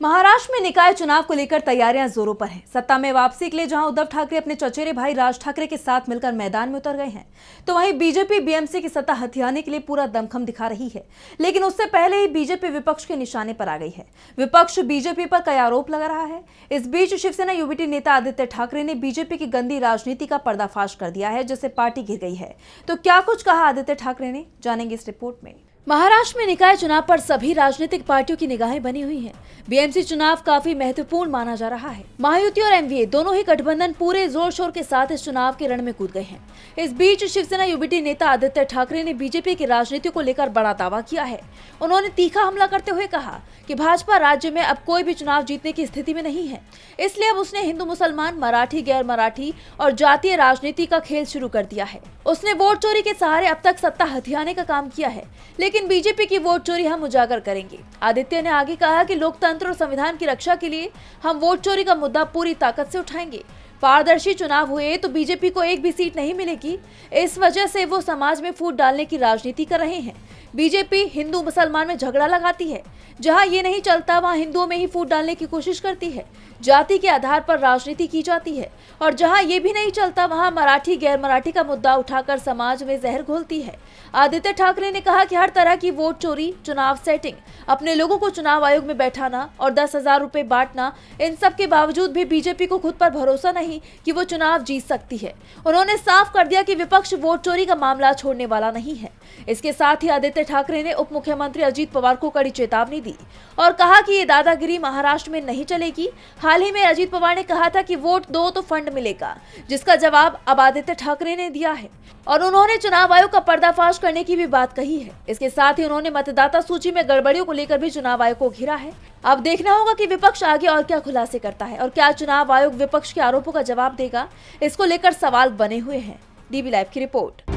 महाराष्ट्र में निकाय चुनाव को लेकर तैयारियां जोरों पर हैं। सत्ता में वापसी के लिए जहां उद्धव ठाकरे अपने चचेरे भाई राज ठाकरे के साथ मिलकर मैदान में उतर गए हैं, तो वहीं बीजेपी बीएमसी की सत्ता हथियाने के लिए पूरा दमखम दिखा रही है। लेकिन उससे पहले ही बीजेपी विपक्ष के निशाने पर आ गई है। विपक्ष बीजेपी पर कई आरोप लगा रहा है। इस बीच शिवसेना यूबीटी नेता आदित्य ठाकरे ने बीजेपी की गंदी राजनीति का पर्दाफाश कर दिया है, जिससे पार्टी गिर गई है। तो क्या कुछ कहा आदित्य ठाकरे ने, जानेंगे इस रिपोर्ट में। महाराष्ट्र में निकाय चुनाव पर सभी राजनीतिक पार्टियों की निगाहें बनी हुई हैं। बीएमसी चुनाव काफी महत्वपूर्ण माना जा रहा है। महायुति और एमवीए दोनों ही गठबंधन पूरे जोर शोर के साथ इस चुनाव के रण में कूद गए हैं। इस बीच शिवसेना यूबीटी नेता आदित्य ठाकरे ने बीजेपी की राजनीति को लेकर बड़ा दावा किया है। उन्होंने तीखा हमला करते हुए कहा कि भाजपा राज्य में अब कोई भी चुनाव जीतने की स्थिति में नहीं है, इसलिए अब उसने हिंदू मुसलमान, मराठी गैर मराठी और जातीय राजनीति का खेल शुरू कर दिया है। उसने वोट चोरी के सहारे अब तक सत्ता हथियाने का काम किया है, लेकिन बीजेपी की वोट चोरी हम उजागर करेंगे। आदित्य ने आगे कहा कि लोकतंत्र और संविधान की रक्षा के लिए हम वोट चोरी का मुद्दा पूरी ताकत से उठाएंगे। पारदर्शी चुनाव हुए तो बीजेपी को एक भी सीट नहीं मिलेगी, इस वजह से वो समाज में फूट डालने की राजनीति कर रहे हैं। बीजेपी हिंदू मुसलमान में झगड़ा लगाती है, जहां ये नहीं चलता वहां हिंदुओं में ही फूट डालने की कोशिश करती है। जाति के आधार पर राजनीति की जाती है और जहां ये भी नहीं चलता वहां मराठी गैर मराठी का मुद्दा उठाकर समाज में जहर घोलती है। आदित्य ठाकरे ने कहा कि हर तरह की वोट चोरी, चुनाव सेटिंग, अपने लोगों को चुनाव आयोग में बैठाना और 10,000 रुपए बांटना, इन सब के बावजूद भी बीजेपी को खुद पर भरोसा नहीं कि वो चुनाव जीत सकती है। उन्होंने साफ कर दिया कि विपक्ष वोट चोरी का मामला छोड़ने वाला नहीं है। इसके साथ ही आदित्य ठाकरे ने उप मुख्यमंत्री अजित पवार को कड़ी चेतावनी दी और कहा कि ये दादागिरी महाराष्ट्र में नहीं चलेगी। हाल ही में अजित पवार ने कहा था कि वोट दो तो फंड मिलेगा, जिसका जवाब अब आदित्य ठाकरे ने दिया है और उन्होंने चुनाव आयोग का पर्दाफाश करने की भी बात कही है। इसके साथ ही उन्होंने मतदाता सूची में गड़बड़ियों को लेकर भी चुनाव आयोग को घेरा है। अब देखना होगा कि विपक्ष आगे और क्या खुलासे करता है और क्या चुनाव आयोग विपक्ष के आरोपों का जवाब देगा। इसको लेकर सवाल बने हुए हैं। डीबी लाइव की रिपोर्ट।